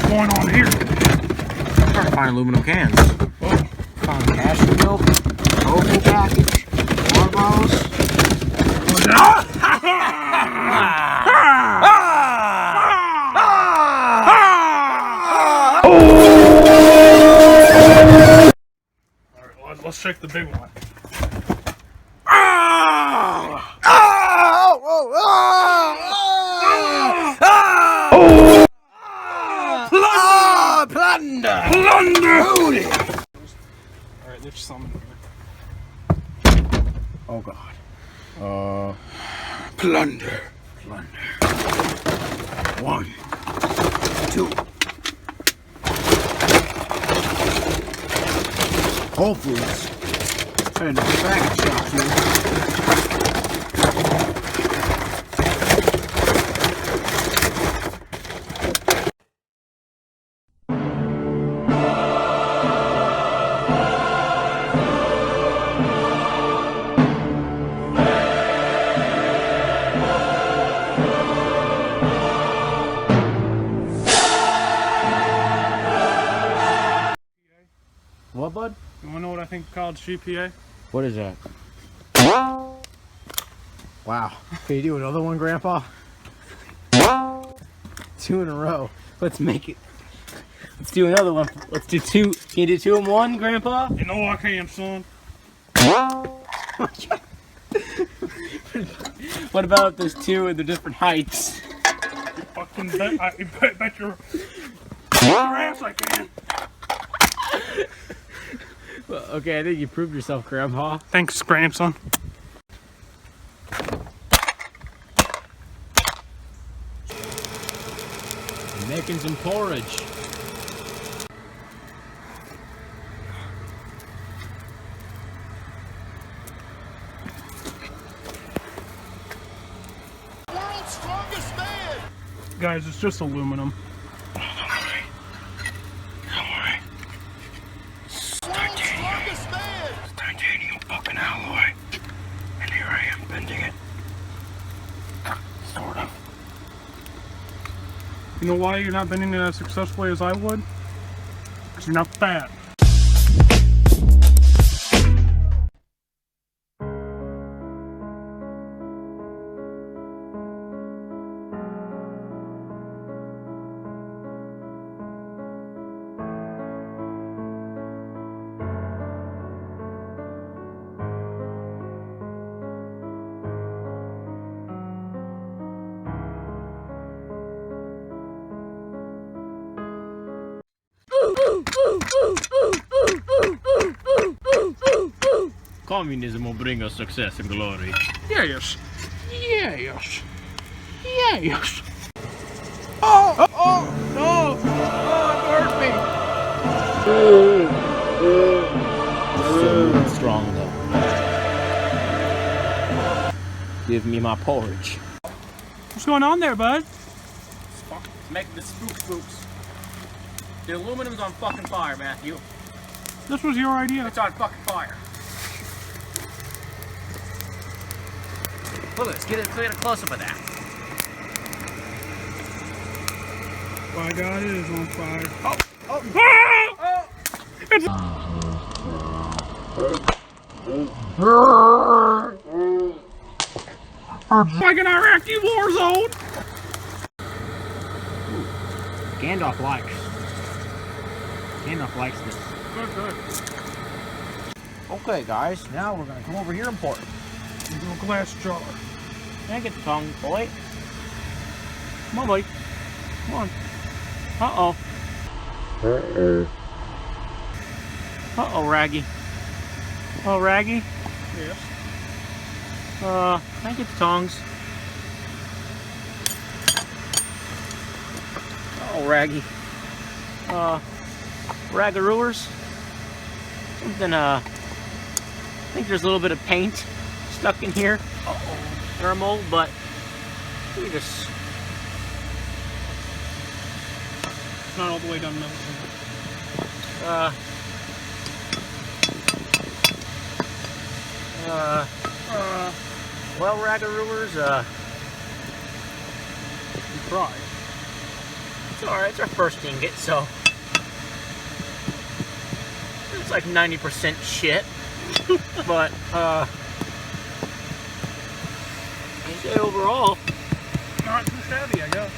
going on here? I'm trying to find aluminum cans. Oh. Found cashew milk, tofu package, barbos. Alright, let's check the big one. Plunder! Plunder! Alright, there's some in here. Oh god. Plunder. 1, 2. Whole Foods. And the package shop here. What, bud? You wanna know what I think college GPA? What is that? Wow. Can you do another one, Grandpa? 2 in a row. Let's make it. Let's do another one. Let's do 2. Can you do 2 in 1, Grandpa? You know I can, son. What about if there's 2 and they're different heights? You fucking bet your ass I can. Well, okay, I think you proved yourself, Grandpa. Thanks, grandson. Making some porridge. World's strongest man! Guys, it's just aluminum. World's strongest man! Titanium fucking alloy. And here I am bending it. Sort of. You know why you're not bending it as successfully as I would? Because you're not fat. Communism will bring us success and glory. Yes. Yes. Yes. Oh! Oh! Oh! No! Oh, it hurt me. So strong though. Give me my porridge. What's going on there, bud? It's making the spooks. The aluminum's on fucking fire, Matthew. This was your idea. It's on fucking fire. Look, let's get a close up of that. My God, it is on fire. Oh! Ah! It's like an Iraqi war zone. Gandalf likes this. Good. Okay, guys, now we're gonna come over here and pour it. Into a glass jar. Can I get the tongue, boy? Come on, buddy. Come on. Uh-oh. Uh-oh, Raggy. Oh, Raggy? Yes. Can I get the tongs? Oh, Raggy. Raggaroos? Something, I think there's a little bit of paint stuck in here. Uh-oh. Thermal, but look at this. It's not all the way done melting. Well, Raggaroos, You try. It's alright, it's our first ingot, so it's like 90% shit. But I'd say overall, Not too shabby, I guess.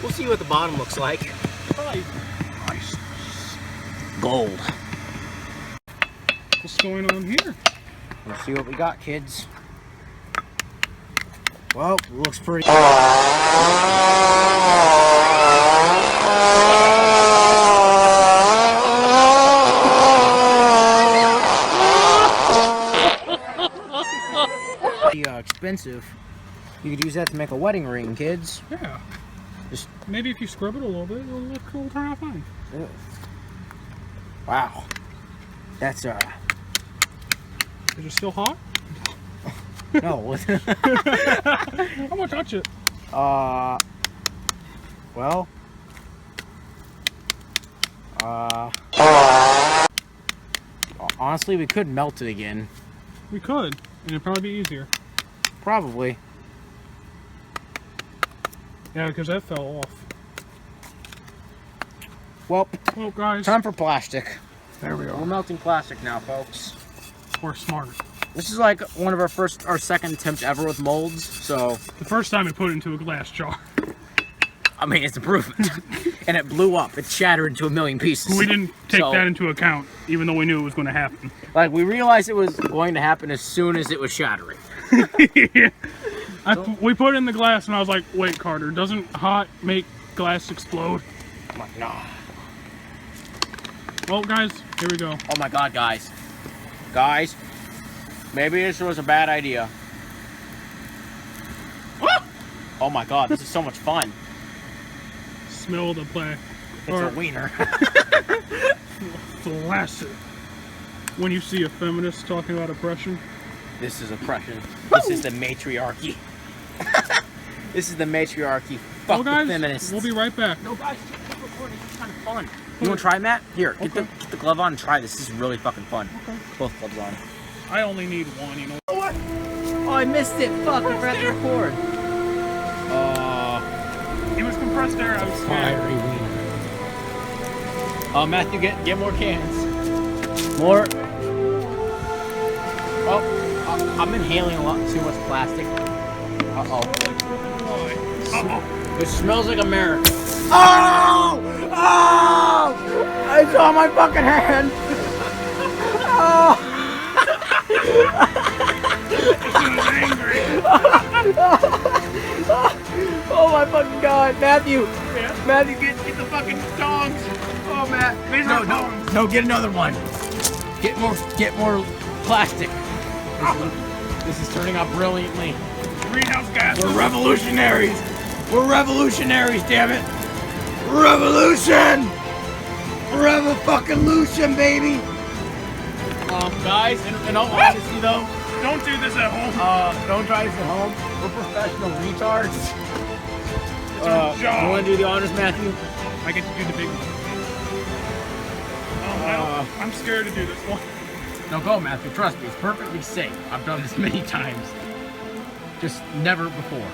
we'll see what the bottom looks like. Probably nice. Gold. What's going on here? Let's see what we got, kids. Well, it looks pretty. Expensive. You could use that to make a wedding ring, kids. Yeah. Just Maybe if you scrub it a little bit, it'll turn out fine. wow. That's Is it still hot? no. I'm gonna touch it. Well. Honestly, we could melt it again. We could, and it'd probably be easier. Probably. Yeah, because that fell off. Well, Well, guys, time for plastic. there we We're are. melting plastic now, folks. We're smart. This is like one of our second attempts ever with molds, so The first time we put it into a glass jar. I mean, it's improvement. And it blew up. It shattered into a million pieces. We didn't take So, that into account, even though we knew it was going to happen. like, we realized it was going to happen as soon as it was shattering. We put it in the glass, and I was like, wait, Carter, doesn't hot make glass explode? I'm like, nah. Well, guys, here we go. Oh my god, guys. Guys, maybe this was a bad idea. Oh my god, this is so much fun. Smell the play. It's a wiener. Flaccid. When you see a feminist talking about oppression. This is oppression. This is the matriarchy. This is the matriarchy. Fuck Well, guys, the feminists. we'll be right back. No, guys, keep recording. It's kind of fun. You want to try, Matt? Here, get Okay. the glove on and try this. This is really fucking fun. Okay. Both gloves on. I only need one, you know. Oh, I missed it. Fuck, I forgot to record. It was compressed air. I was scared. Fiery wiener. Matthew, get more cans. More. Oh, I'm inhaling a lot too much plastic. Uh-oh. Uh-oh. It smells like America. Oh! Oh! I saw my fucking hand. Oh! He was angry. Oh my fucking god, Matthew! Yeah? Matthew, get the fucking tongs! Oh, Matt! These are tongs. No, get another one. Get more plastic. This is turning out brilliantly. Greenhouse gas. We're revolutionaries. We're revolutionaries, damn it! Revolution! Revolution, baby! Guys, in all honesty though, Don't do this at home. don't try this at home. We're professional retards. It's our job. You want to do the honors, Matthew? I get to do the big one. I'm scared to do this one. No, go, Matthew. Trust me, it's perfectly safe. I've done this many times. Just never before.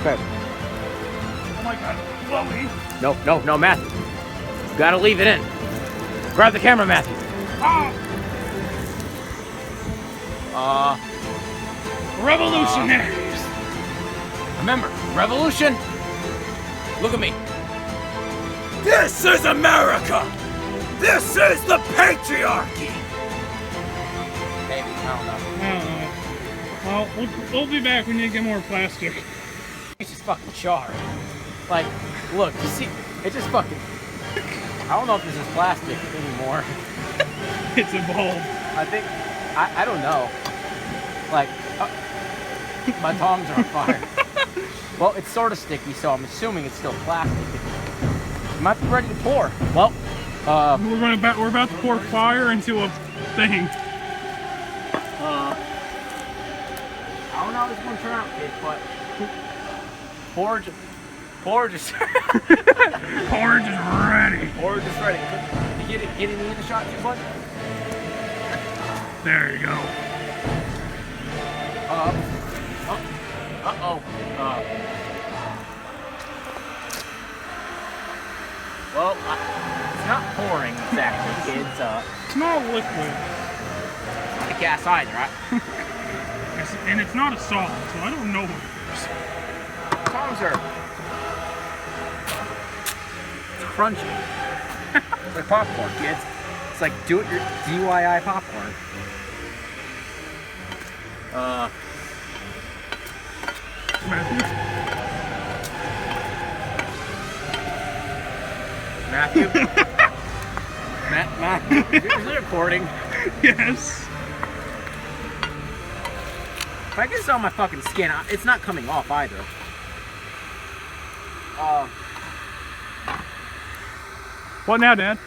Okay. Oh my god. Chloe. No, Matthew. You gotta leave it in. Grab the camera, Matthew. Revolutionaries. Remember, revolution. Look at me. This is America. This is the patriarchy. Maybe, I Well, we'll be back. We need to get more plastic. It's just fucking charred. Like, look, you see, it's just fucking. I don't know if this is plastic anymore. It's evolved. I think, I don't know. Like, my tongs are on fire. Well, it's sort of sticky, so I'm assuming it's still plastic. It might be ready to pour. Well, We're about to pour fire into a thing. I don't know how this is going to turn out, kids, but porridge is Porridge is ready. porridge is ready. Did you get any in the shot too, bud? There you go. Uh-oh. Well, it's not pouring exactly, kids. It's not liquid. It's not a gas either, right? And it's not a solid, so I don't know what it is. Tongs are... It's crunchy. It's like popcorn, kids. It's like DIY popcorn. Matthew? Matthew, is it recording? Yes. If I get this on my fucking skin, it's not coming off either. What now, Dad?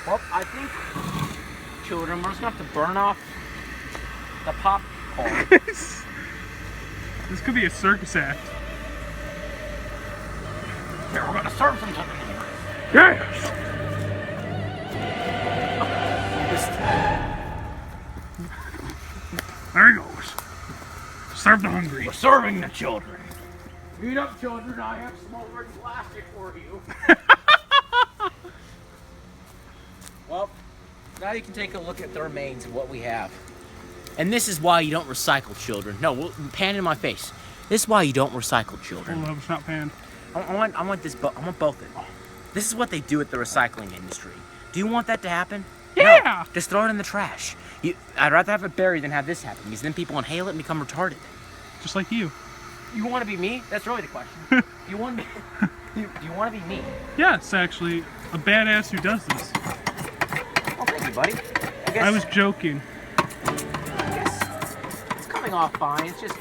Well, I think, children, we're just gonna have to burn off the popcorn. This could be a circus act. Here, we're gonna serve some something. Yes! There he goes. Serve the hungry. We're serving the children. Eat up, children. I have smoldering plastic for you. Well, now you can take a look at the remains of what we have. And this is why you don't recycle children. No, pan in my face. This is why you don't recycle children. Hold up, it's not panned. I want both of them. This is what they do at the recycling industry. Do you want that to happen? Yeah! No, just throw it in the trash. I'd rather have it buried than have this happen, because then people inhale it and become retarded. Just like you. You want to be me? That's really the question. You want me? Do you want to be me? Yes, actually, a badass who does this. Oh, thank you, buddy. I was joking. I guess it's coming off fine. It's just